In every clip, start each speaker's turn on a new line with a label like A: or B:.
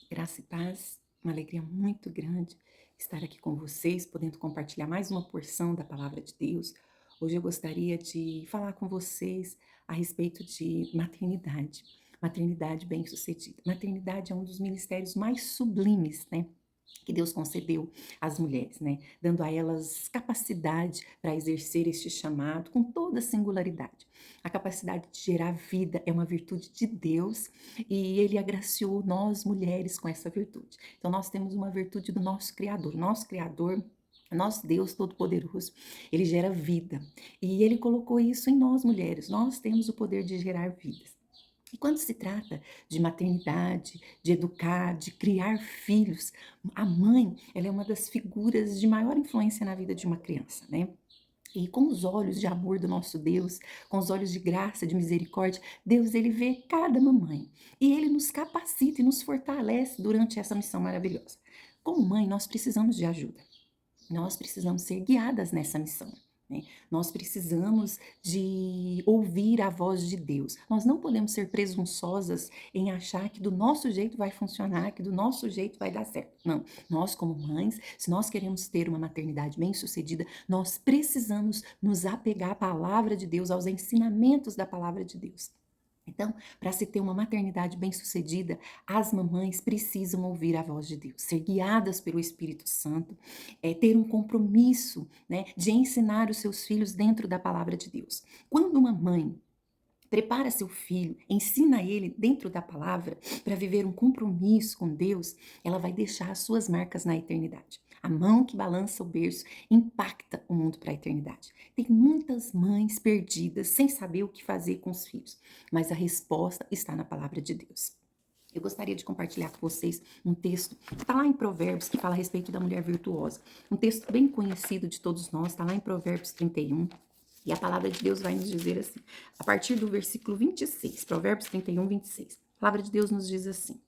A: Graça e paz, uma alegria muito grande estar aqui com vocês, podendo compartilhar mais uma porção da palavra de Deus. Hoje eu gostaria de falar com vocês a respeito de maternidade bem-sucedida. Maternidade é um dos ministérios mais sublimes, né? Que Deus concedeu às mulheres, né? Dando a elas capacidade para exercer este chamado com toda singularidade. A capacidade de gerar vida é uma virtude de Deus e Ele agraciou nós mulheres com essa virtude. Então nós temos uma virtude do nosso Criador. Nosso Criador, nosso Deus Todo-Poderoso, Ele gera vida e Ele colocou isso em nós mulheres. Nós temos o poder de gerar vidas. E quando se trata de maternidade, de educar, de criar filhos, a mãe, ela é uma das figuras de maior influência na vida de uma criança, né? E com os olhos de amor do nosso Deus, com os olhos de graça, de misericórdia, Deus ele vê cada mamãe e ele nos capacita e nos fortalece durante essa missão maravilhosa. Como mãe, nós precisamos de ajuda. Nós precisamos ser guiadas nessa missão. Né? Nós precisamos de ouvir a voz de Deus. Nós não podemos ser presunçosas em achar que do nosso jeito vai funcionar, que do nosso jeito vai dar certo. Não. Nós, como mães, se nós queremos ter uma maternidade bem-sucedida, nós precisamos nos apegar à palavra de Deus, aos ensinamentos da palavra de Deus. Então, para se ter uma maternidade bem-sucedida, as mamães precisam ouvir a voz de Deus, ser guiadas pelo Espírito Santo, ter um compromisso, né, de ensinar os seus filhos dentro da palavra de Deus. Quando uma mãe prepara seu filho, ensina ele dentro da palavra para viver um compromisso com Deus, ela vai deixar as suas marcas na eternidade. A mão que balança o berço impacta o mundo para a eternidade. Tem muitas mães perdidas sem saber o que fazer com os filhos, mas a resposta está na palavra de Deus. Eu gostaria de compartilhar com vocês um texto que está lá em Provérbios, que fala a respeito da mulher virtuosa. Um texto bem conhecido de todos nós, está lá em Provérbios 31. E a palavra de Deus vai nos dizer assim, a partir do versículo 26, Provérbios 31, 26. A palavra de Deus nos diz assim.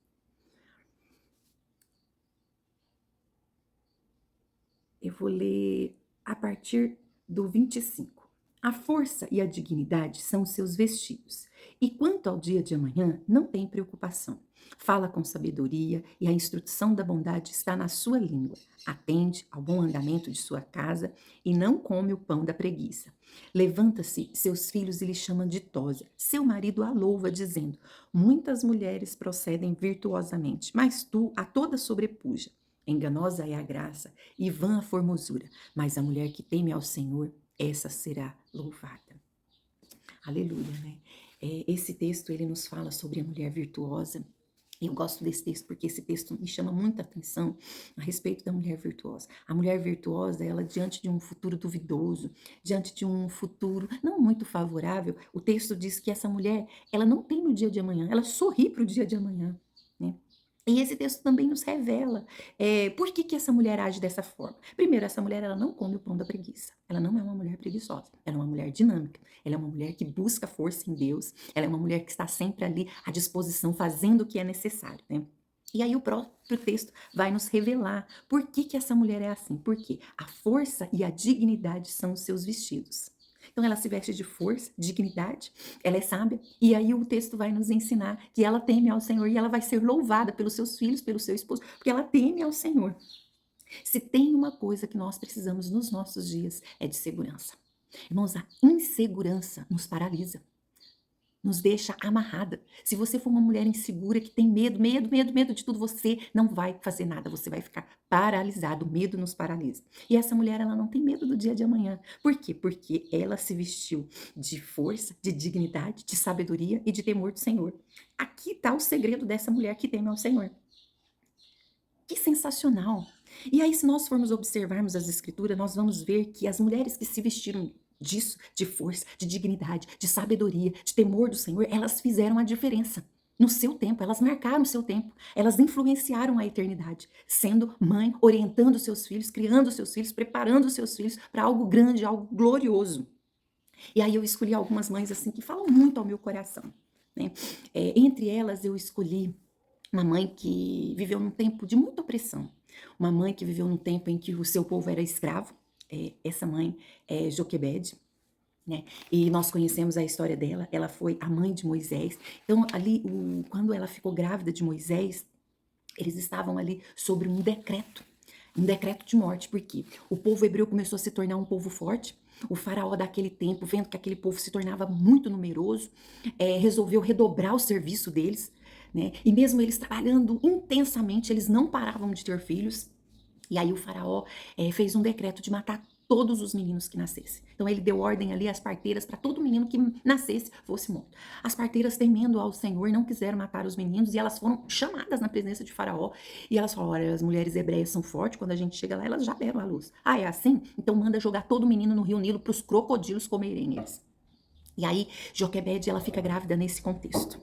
A: Eu vou ler a partir do 25. A força e a dignidade são os seus vestidos, e quanto ao dia de amanhã, não tem preocupação. Fala com sabedoria, e a instrução da bondade está na sua língua. Atende ao bom andamento de sua casa, e não come o pão da preguiça. Levanta-se, seus filhos e lhe chamam ditosa. Seu marido a louva, dizendo: muitas mulheres procedem virtuosamente, mas tu a toda sobrepuja. Enganosa é a graça e vã a formosura, mas a mulher que teme ao Senhor, essa será louvada. Aleluia, né? Esse texto, ele nos fala sobre a mulher virtuosa. Eu gosto desse texto porque esse texto me chama muita atenção a respeito da mulher virtuosa. A mulher virtuosa, ela diante de um futuro duvidoso, diante de um futuro não muito favorável, o texto diz que essa mulher, ela não tem no dia de amanhã, ela sorri para o dia de amanhã, né? E esse texto também nos revela por que essa mulher age dessa forma. Primeiro, essa mulher ela não come o pão da preguiça. Ela não é uma mulher preguiçosa. Ela é uma mulher dinâmica. Ela é uma mulher que busca força em Deus. Ela é uma mulher que está sempre ali à disposição, fazendo o que é necessário, né? E aí o próprio texto vai nos revelar por que essa mulher é assim. Porque a força e a dignidade são os seus vestidos. Então ela se veste de força, dignidade, ela é sábia, e aí o texto vai nos ensinar que ela teme ao Senhor e ela vai ser louvada pelos seus filhos, pelo seu esposo, porque ela teme ao Senhor. Se tem uma coisa que nós precisamos nos nossos dias, é de segurança. Irmãos, a insegurança nos paralisa, nos deixa amarrada. Se você for uma mulher insegura que tem medo de tudo, você não vai fazer nada, você vai ficar paralisado, o medo nos paralisa. E essa mulher, ela não tem medo do dia de amanhã. Por quê? Porque ela se vestiu de força, de dignidade, de sabedoria e de temor do Senhor. Aqui está o segredo dessa mulher que teme ao Senhor. Que sensacional! E aí, se nós formos observarmos as escrituras, nós vamos ver que as mulheres que se vestiram disso, de força, de dignidade, de sabedoria, de temor do Senhor, elas fizeram a diferença. No seu tempo, elas marcaram o seu tempo, elas influenciaram a eternidade, sendo mãe, orientando seus filhos, criando seus filhos, preparando seus filhos para algo grande, algo glorioso. E aí eu escolhi algumas mães assim que falam muito ao meu coração, né? Entre elas eu escolhi uma mãe que viveu num tempo de muita opressão. Uma mãe que viveu num tempo em que o seu povo era escravo. Essa mãe é Joquebede, né? E nós conhecemos a história dela. Ela foi a mãe de Moisés. Então, ali, quando ela ficou grávida de Moisés, Eles estavam ali sobre um decreto de morte, porque o povo hebreu começou a se tornar um povo forte. O faraó daquele tempo, vendo que aquele povo se tornava muito numeroso, resolveu redobrar o serviço deles, né? E mesmo eles trabalhando intensamente, eles não paravam de ter filhos. E aí o faraó fez um decreto de matar todos os meninos que nascessem. Então ele deu ordem ali às parteiras para todo menino que nascesse fosse morto. As parteiras, temendo ao Senhor, não quiseram matar os meninos e elas foram chamadas na presença de Faraó. E elas falaram: olha, as mulheres hebreias são fortes, quando a gente chega lá, elas já deram a luz. Ah, é assim? Então manda jogar todo menino no rio Nilo para os crocodilos comerem eles. E aí Joquebede, ela fica grávida nesse contexto,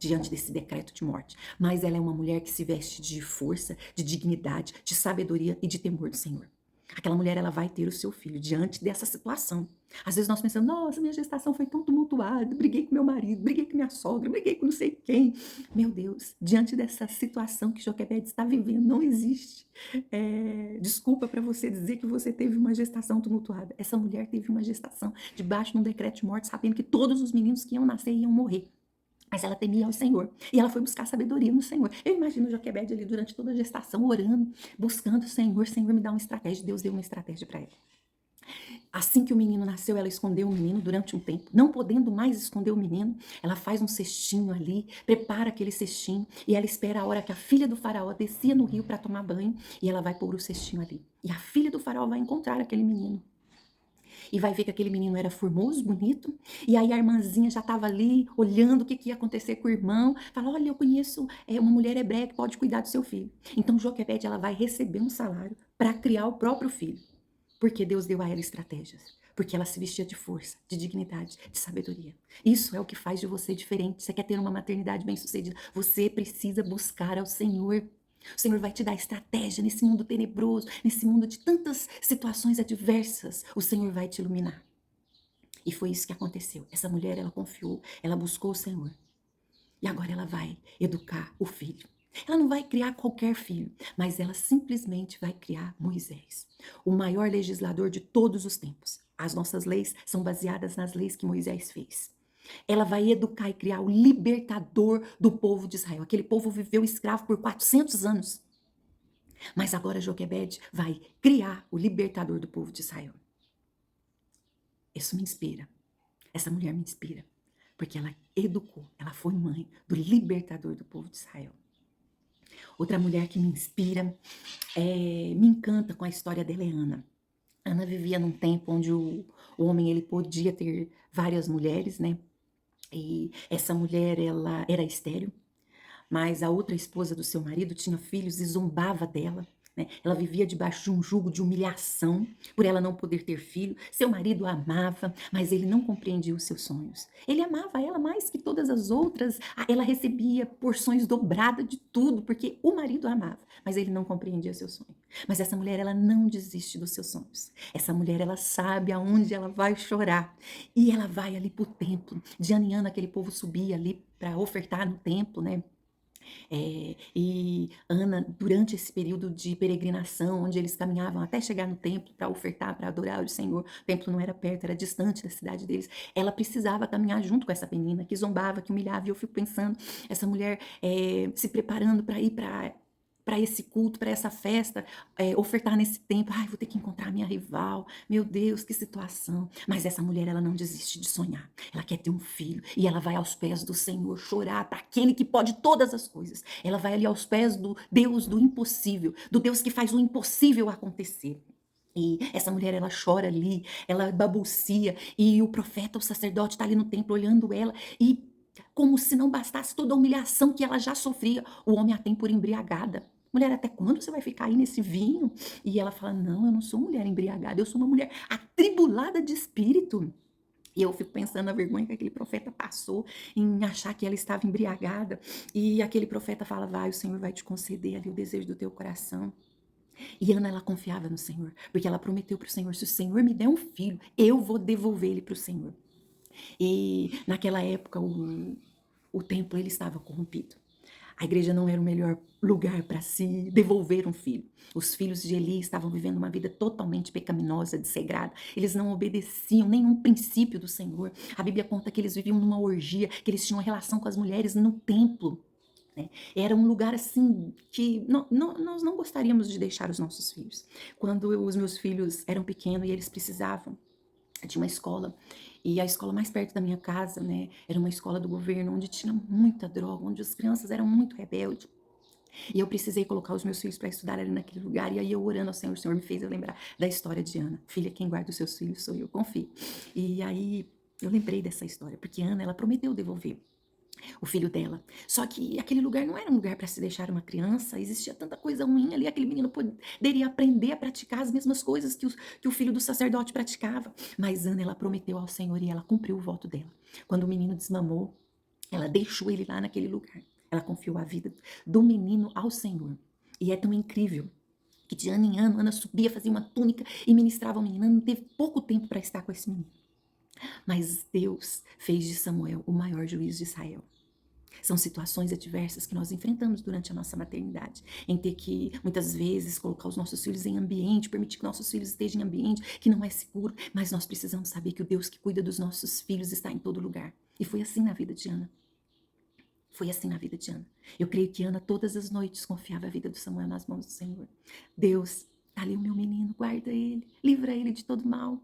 A: diante desse decreto de morte. Mas ela é uma mulher que se veste de força, de dignidade, de sabedoria e de temor do Senhor. Aquela mulher, ela vai ter o seu filho diante dessa situação. Às vezes nós pensamos: nossa, minha gestação foi tão tumultuada, briguei com meu marido, briguei com minha sogra, briguei com não sei quem. Meu Deus, diante dessa situação que Joquebede está vivendo, não existe desculpa para você dizer que você teve uma gestação tumultuada. Essa mulher teve uma gestação debaixo de um decreto de morte, sabendo que todos os meninos que iam nascer iam morrer. Mas ela temia ao Senhor. E ela foi buscar sabedoria no Senhor. Eu imagino Joquebede ali durante toda a gestação, orando, buscando o Senhor. Senhor, me dá uma estratégia. Deus deu uma estratégia para ela. Assim que o menino nasceu, ela escondeu o menino durante um tempo. Não podendo mais esconder o menino, ela faz um cestinho ali, prepara aquele cestinho e ela espera a hora que a filha do faraó descia no rio para tomar banho e ela vai pôr o cestinho ali. E a filha do faraó vai encontrar aquele menino e vai ver que aquele menino era formoso, bonito, e aí a irmãzinha já estava ali olhando o que ia acontecer com o irmão, fala: olha, eu conheço uma mulher hebreia que pode cuidar do seu filho. Então Joquebede, ela vai receber um salário para criar o próprio filho, porque Deus deu a ela estratégias, porque ela se vestia de força, de dignidade, de sabedoria. Isso é o que faz de você diferente. Você quer ter uma maternidade bem-sucedida, você precisa buscar ao Senhor. O Senhor vai te dar estratégia nesse mundo tenebroso, nesse mundo de tantas situações adversas. O Senhor vai te iluminar. E foi isso que aconteceu. Essa mulher, ela confiou, ela buscou o Senhor. E agora ela vai educar o filho. Ela não vai criar qualquer filho, mas ela simplesmente vai criar Moisés, o maior legislador de todos os tempos. As nossas leis são baseadas nas leis que Moisés fez. Ela vai educar e criar o libertador do povo de Israel. Aquele povo viveu escravo por 400 anos. Mas agora Joquebede vai criar o libertador do povo de Israel. Isso me inspira. Essa mulher me inspira. Porque ela educou, ela foi mãe do libertador do povo de Israel. Outra mulher que me inspira, me encanta com a história dela é Ana. Ana vivia num tempo onde o homem ele podia ter várias mulheres, né? E essa mulher, ela era estéril, mas a outra esposa do seu marido tinha filhos e zombava dela, né? Ela vivia debaixo de um jugo de humilhação por ela não poder ter filho. Seu marido a amava, mas ele não compreendia os seus sonhos. Ele amava ela mais que todas as outras. Ela recebia porções dobradas de tudo, porque o marido a amava, mas ele não compreendia seu sonho. Mas essa mulher, ela não desiste dos seus sonhos. Essa mulher, ela sabe aonde ela vai chorar. E ela vai ali pro templo. De ano em ano, aquele povo subia ali para ofertar no templo, né? E Ana, durante esse período de peregrinação, onde eles caminhavam até chegar no templo para ofertar, para adorar o Senhor, o templo não era perto, era distante da cidade deles, ela precisava caminhar junto com essa menina que zombava, que humilhava, e eu fico pensando, essa mulher se preparando para ir para esse culto, para essa festa, ofertar nesse tempo. Ai, vou ter que encontrar minha rival. Meu Deus, que situação. Mas essa mulher, ela não desiste de sonhar. Ela quer ter um filho e ela vai aos pés do Senhor chorar para aquele que pode todas as coisas. Ela vai ali aos pés do Deus do impossível, do Deus que faz o impossível acontecer. E essa mulher, ela chora ali, ela babucia, e o profeta, o sacerdote, está ali no templo olhando ela, e como se não bastasse toda a humilhação que ela já sofria, o homem a tem por embriagada. Mulher, até quando você vai ficar aí nesse vinho? E ela fala: não, eu não sou mulher embriagada, eu sou uma mulher atribulada de espírito. E eu fico pensando na vergonha que aquele profeta passou em achar que ela estava embriagada. E aquele profeta fala: vai, o Senhor vai te conceder ali o desejo do teu coração. E Ana, ela confiava no Senhor, porque ela prometeu para o Senhor: se o Senhor me der um filho, eu vou devolver ele para o Senhor. E naquela época o templo ele estava corrompido. A igreja não era o melhor lugar para se devolver um filho. Os filhos de Eli estavam vivendo uma vida totalmente pecaminosa, desregrada. Eles não obedeciam nenhum princípio do Senhor. A Bíblia conta que eles viviam numa orgia, que eles tinham relação com as mulheres no templo. Era um lugar assim que nós não gostaríamos de deixar os nossos filhos. Quando os meus filhos eram pequenos e eles precisavam de uma escola, e a escola mais perto da minha casa, né, era uma escola do governo onde tinha muita droga, onde as crianças eram muito rebeldes. E eu precisei colocar os meus filhos para estudar ali naquele lugar. E aí eu orando ao Senhor, o Senhor me fez eu lembrar da história de Ana. Filha, quem guarda os seus filhos sou eu, confie. E aí eu lembrei dessa história, porque Ana, ela prometeu devolver o filho dela. Só que aquele lugar não era um lugar para se deixar uma criança, existia tanta coisa ruim ali, aquele menino poderia aprender a praticar as mesmas coisas que o filho do sacerdote praticava. Mas Ana, ela prometeu ao Senhor e ela cumpriu o voto dela. Quando o menino desmamou, ela deixou ele lá naquele lugar. Ela confiou a vida do menino ao Senhor. E é tão incrível que de ano em ano, Ana subia, fazia uma túnica e ministrava ao menino. Ana não teve pouco tempo para estar com esse menino. Mas Deus fez de Samuel o maior juiz de Israel. São situações adversas que nós enfrentamos durante a nossa maternidade, em ter que, muitas vezes, colocar os nossos filhos em ambiente, permitir que nossos filhos estejam em ambiente que não é seguro, mas nós precisamos saber que o Deus que cuida dos nossos filhos está em todo lugar. E foi assim na vida de Ana. Foi assim na vida de Ana. Eu creio que Ana todas as noites confiava a vida do Samuel nas mãos do Senhor. Deus, tá ali o meu menino, guarda ele, livra ele de todo mal.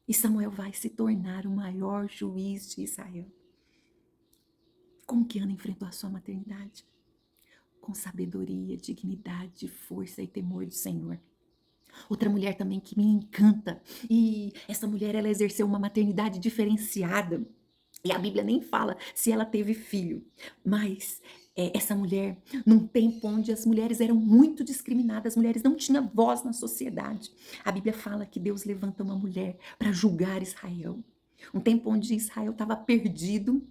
A: E Samuel vai se tornar o maior juiz de Israel. Como que Ana enfrentou a sua maternidade? Com sabedoria, dignidade, força e temor do Senhor. Outra mulher também que me encanta, e essa mulher, ela exerceu uma maternidade diferenciada. E a Bíblia nem fala se ela teve filho, mas essa mulher, num tempo onde as mulheres eram muito discriminadas, as mulheres não tinham voz na sociedade, a Bíblia fala que Deus levanta uma mulher para julgar Israel. Um tempo onde Israel estava perdido,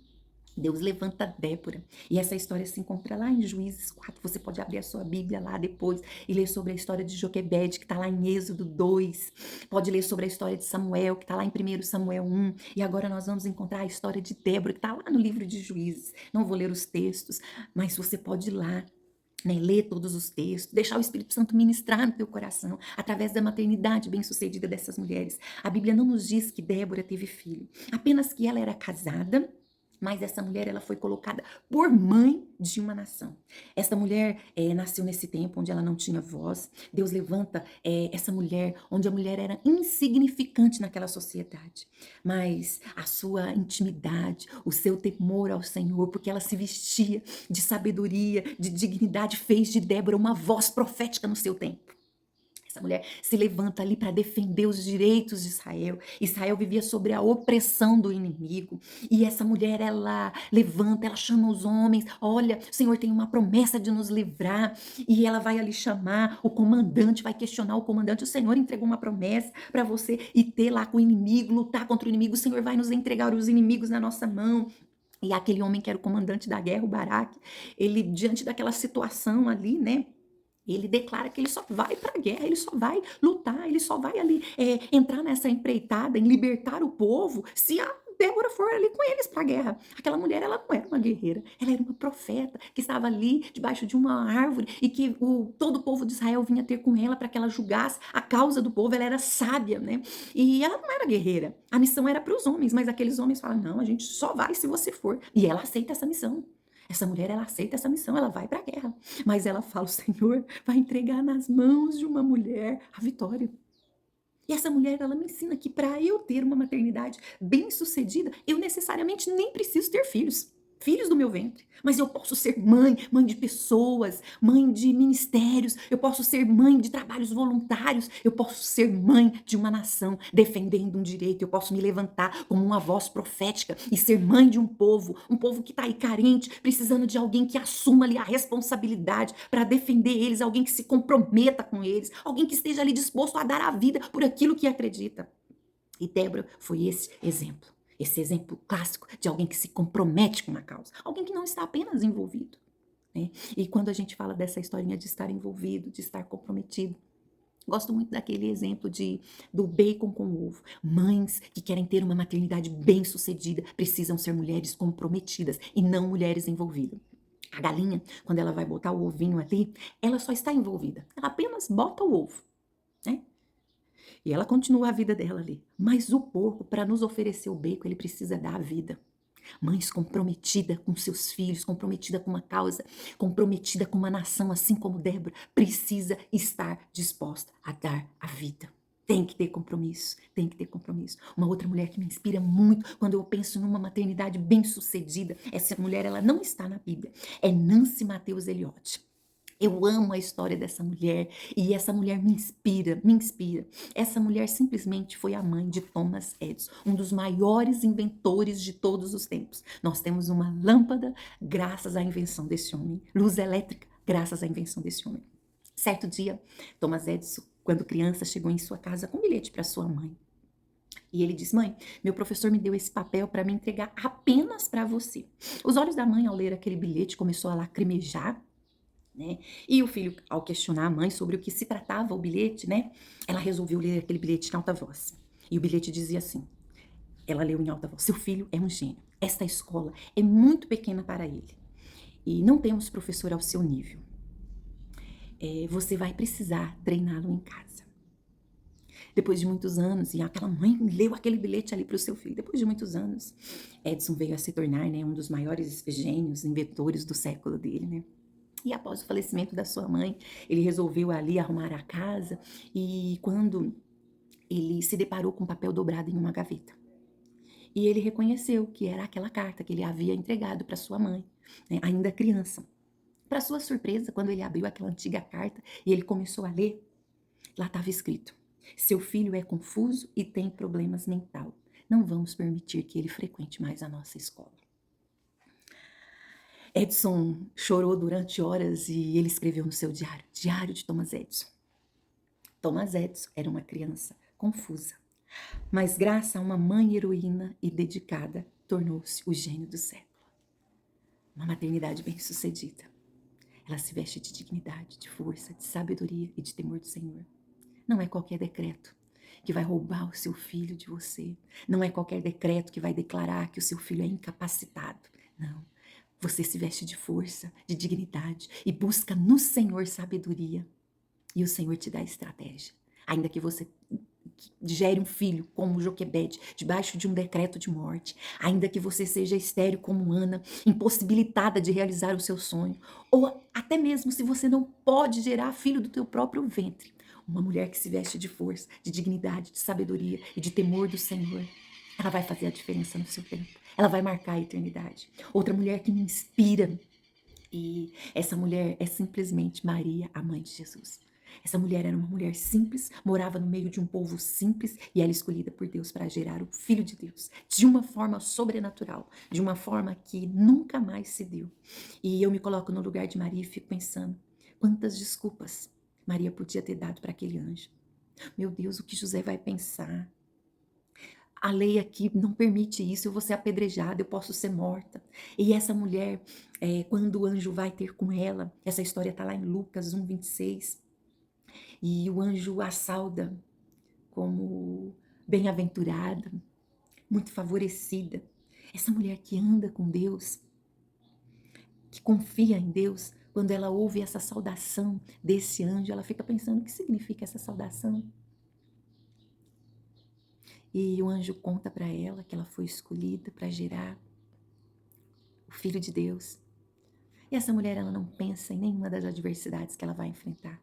A: Deus levanta Débora. E essa história se encontra lá em Juízes 4. Você pode abrir a sua Bíblia lá depois e ler sobre a história de Joquebede, que está lá em Êxodo 2. Pode ler sobre a história de Samuel, que está lá em 1 Samuel 1. E agora nós vamos encontrar a história de Débora, que está lá no livro de Juízes. Não vou ler os textos, mas você pode ir lá, né, ler todos os textos, deixar o Espírito Santo ministrar no teu coração, através da maternidade bem-sucedida dessas mulheres. A Bíblia não nos diz que Débora teve filho, apenas que ela era casada, mas essa mulher, ela foi colocada por mãe de uma nação. Essa mulher nasceu nesse tempo onde ela não tinha voz. Deus levanta essa mulher, onde a mulher era insignificante naquela sociedade. Mas a sua intimidade, o seu temor ao Senhor, porque ela se vestia de sabedoria, de dignidade, fez de Débora uma voz profética no seu tempo. Essa mulher se levanta ali para defender os direitos de Israel. Israel vivia sobre a opressão do inimigo. E essa mulher, ela levanta, ela chama os homens. Olha, o Senhor tem uma promessa de nos livrar. E ela vai ali chamar o comandante, vai questionar o comandante. O Senhor entregou uma promessa para você ir ter lá com o inimigo, lutar contra o inimigo. O Senhor vai nos entregar os inimigos na nossa mão. E aquele homem que era o comandante da guerra, o Baraque, ele, diante daquela situação ali, né? Ele declara que ele só vai para a guerra, ele só vai lutar, ele só vai ali entrar nessa empreitada em libertar o povo se a Débora for ali com eles para a guerra. Aquela mulher, ela não era uma guerreira, ela era uma profeta que estava ali debaixo de uma árvore e que todo o povo de Israel vinha ter com ela para que ela julgasse a causa do povo. Ela era sábia, né? E ela não era guerreira. A missão era para os homens, mas aqueles homens falam: não, a gente só vai se você for. E ela aceita essa missão. Essa mulher, ela aceita essa missão, ela vai para a guerra. Mas ela fala: o Senhor vai entregar nas mãos de uma mulher a vitória. E essa mulher, ela me ensina que para eu ter uma maternidade bem-sucedida, eu necessariamente nem preciso ter filhos. Filhos do meu ventre. Mas eu posso ser mãe, mãe de pessoas, mãe de ministérios, eu posso ser mãe de trabalhos voluntários, eu posso ser mãe de uma nação defendendo um direito, eu posso me levantar como uma voz profética e ser mãe de um povo que está aí carente, precisando de alguém que assuma ali a responsabilidade para defender eles, alguém que se comprometa com eles, alguém que esteja ali disposto a dar a vida por aquilo que acredita. E Débora foi esse exemplo clássico de alguém que se compromete com uma causa, alguém que não está apenas envolvido, né? E quando a gente fala dessa historinha de estar envolvido, de estar comprometido, gosto muito daquele exemplo do bacon com ovo. Mães que querem ter uma maternidade bem-sucedida precisam ser mulheres comprometidas e não mulheres envolvidas. A galinha, quando ela vai botar o ovinho ali, ela só está envolvida, ela apenas bota o ovo, né? E ela continua a vida dela ali. Mas o porco, para nos oferecer o bacon, ele precisa dar a vida. Mães comprometidas com seus filhos, comprometida com uma causa, comprometida com uma nação, assim como Débora, precisa estar disposta a dar a vida. Tem que ter compromisso, tem que ter compromisso. Uma outra mulher que me inspira muito quando eu penso numa maternidade bem-sucedida, essa mulher ela não está na Bíblia, é Nancy Matheus Eliot. Eu amo a história dessa mulher e essa mulher me inspira, me inspira. Essa mulher simplesmente foi a mãe de Thomas Edison, um dos maiores inventores de todos os tempos. Nós temos uma lâmpada graças à invenção desse homem, luz elétrica graças à invenção desse homem. Certo dia, Thomas Edison, quando criança, chegou em sua casa com um bilhete para sua mãe. E ele disse: mãe, meu professor me deu esse papel para me entregar apenas para você. Os olhos da mãe, ao ler aquele bilhete, começou a lacrimejar, né? E o filho, ao questionar a mãe sobre o que se tratava o bilhete, né? Ela resolveu ler aquele bilhete em alta voz. E o bilhete dizia assim, ela leu em alta voz: seu filho é um gênio. Esta escola é muito pequena para ele. E não temos professor ao seu nível. Você vai precisar treiná-lo em casa. Depois de muitos anos, e aquela mãe leu aquele bilhete ali para o seu filho. Depois de muitos anos, Edison veio a se tornar, né, um dos maiores gênios, inventores do século dele, né? E após o falecimento da sua mãe, ele resolveu ali arrumar a casa e quando ele se deparou com um papel dobrado em uma gaveta. E ele reconheceu que era aquela carta que ele havia entregado para sua mãe, né, ainda criança. Para sua surpresa, quando ele abriu aquela antiga carta e ele começou a ler, lá estava escrito: seu filho é confuso e tem problemas mental. Não vamos permitir que ele frequente mais a nossa escola. Edison chorou durante horas e ele escreveu no seu diário, Diário de Thomas Edison. Thomas Edison era uma criança confusa, mas graças a uma mãe heroína e dedicada, tornou-se o gênio do século. Uma maternidade bem-sucedida. Ela se veste de dignidade, de força, de sabedoria e de temor do Senhor. Não é qualquer decreto que vai roubar o seu filho de você. Não é qualquer decreto que vai declarar que o seu filho é incapacitado. Não. Você se veste de força, de dignidade e busca no Senhor sabedoria. E o Senhor te dá estratégia. Ainda que você gere um filho como Joquebede, debaixo de um decreto de morte. Ainda que você seja estéril como Ana, impossibilitada de realizar o seu sonho. Ou até mesmo se você não pode gerar filho do teu próprio ventre. Uma mulher que se veste de força, de dignidade, de sabedoria e de temor do Senhor, ela vai fazer a diferença no seu tempo. Ela vai marcar a eternidade. Outra mulher que me inspira, e essa mulher é simplesmente Maria, a mãe de Jesus. Essa mulher era uma mulher simples, morava no meio de um povo simples e era escolhida por Deus para gerar o Filho de Deus, de uma forma sobrenatural, de uma forma que nunca mais se deu. E eu me coloco no lugar de Maria e fico pensando, quantas desculpas Maria podia ter dado para aquele anjo. Meu Deus, o que José vai pensar? A lei aqui não permite isso, eu vou ser apedrejada, eu posso ser morta. E essa mulher, quando o anjo vai ter com ela, essa história está lá em Lucas 1:26, e o anjo a sauda como bem-aventurada, muito favorecida. Essa mulher que anda com Deus, que confia em Deus, quando ela ouve essa saudação desse anjo, ela fica pensando, o que significa essa saudação? E o anjo conta para ela que ela foi escolhida para gerar o Filho de Deus. E essa mulher, ela não pensa em nenhuma das adversidades que ela vai enfrentar.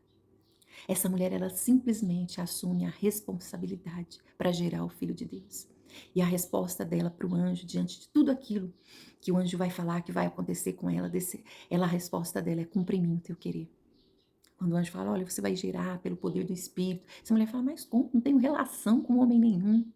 A: Essa mulher, ela simplesmente assume a responsabilidade para gerar o Filho de Deus. E a resposta dela para o anjo, diante de tudo aquilo que o anjo vai falar, que vai acontecer com ela, a resposta dela é: cumpre em mim o teu querer. Quando o anjo fala, olha, você vai gerar pelo poder do Espírito. Essa mulher fala, mas como? Não tenho relação com homem nenhum.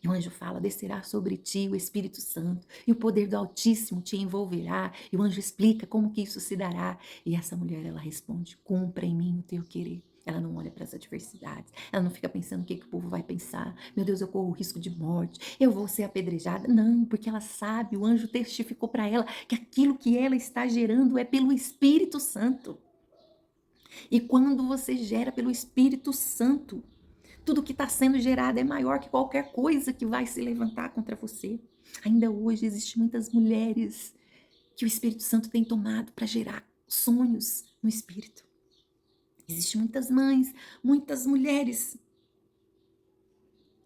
A: E o anjo fala, descerá sobre ti o Espírito Santo, e o poder do Altíssimo te envolverá. E o anjo explica como que isso se dará. E essa mulher, ela responde, cumpra em mim o teu querer. Ela não olha para as adversidades, ela não fica pensando o que o povo vai pensar. Meu Deus, eu corro o risco de morte, eu vou ser apedrejada. Não, porque ela sabe, o anjo testificou para ela que aquilo que ela está gerando é pelo Espírito Santo. E quando você gera pelo Espírito Santo, tudo que está sendo gerado é maior que qualquer coisa que vai se levantar contra você. Ainda hoje existem muitas mulheres que o Espírito Santo tem tomado para gerar sonhos no Espírito. Existem muitas mães, muitas mulheres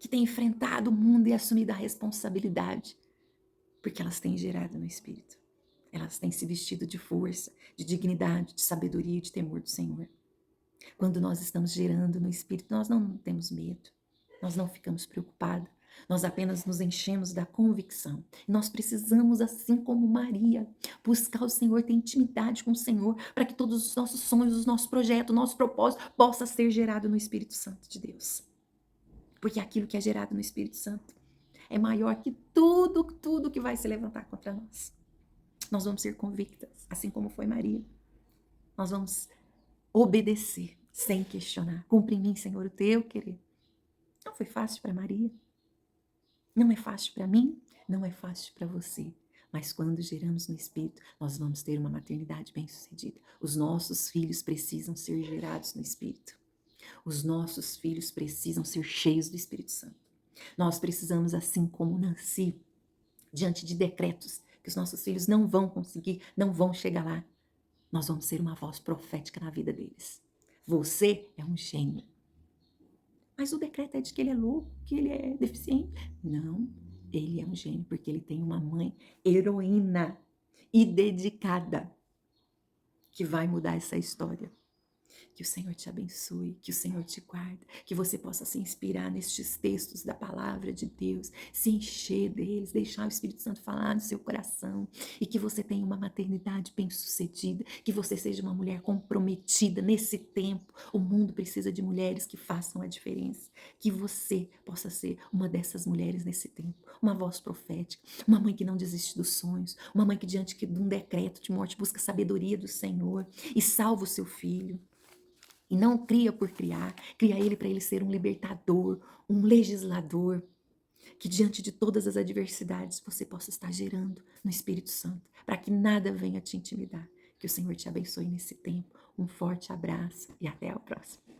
A: que têm enfrentado o mundo e assumido a responsabilidade porque elas têm gerado no Espírito. Elas têm se vestido de força, de dignidade, de sabedoria e de temor do Senhor. Quando nós estamos gerando no Espírito, nós não temos medo, nós não ficamos preocupados, nós apenas nos enchemos da convicção. Nós precisamos, assim como Maria, buscar o Senhor, ter intimidade com o Senhor, para que todos os nossos sonhos, os nossos projetos, o nosso propósito possa ser gerado no Espírito Santo de Deus. Porque aquilo que é gerado no Espírito Santo é maior que tudo que vai se levantar contra nós. Nós vamos ser convictas, assim como foi Maria. Nós vamos obedecer sem questionar. Cumpre em mim, Senhor, o teu querer. Não foi fácil para Maria. Não é fácil para mim, não é fácil para você. Mas quando geramos no Espírito, nós vamos ter uma maternidade bem-sucedida. Os nossos filhos precisam ser gerados no Espírito. Os nossos filhos precisam ser cheios do Espírito Santo. Nós precisamos, assim como Nancy, diante de decretos que os nossos filhos não vão conseguir, não vão chegar lá, nós vamos ser uma voz profética na vida deles. Você é um gênio. Mas o decreto é de que ele é louco, que ele é deficiente. Não, ele é um gênio porque ele tem uma mãe heroína e dedicada que vai mudar essa história. Que o Senhor te abençoe, que o Senhor te guarde, que você possa se inspirar nestes textos da palavra de Deus, se encher deles, deixar o Espírito Santo falar no seu coração e que você tenha uma maternidade bem-sucedida, que você seja uma mulher comprometida nesse tempo. O mundo precisa de mulheres que façam a diferença, que você possa ser uma dessas mulheres nesse tempo, uma voz profética, uma mãe que não desiste dos sonhos, uma mãe que diante de um decreto de morte busca a sabedoria do Senhor e salva o seu filho. E não cria por criar, cria ele para ele ser um libertador, um legislador, que diante de todas as adversidades você possa estar gerando no Espírito Santo, para que nada venha te intimidar. Que o Senhor te abençoe nesse tempo. Um forte abraço e até a próxima.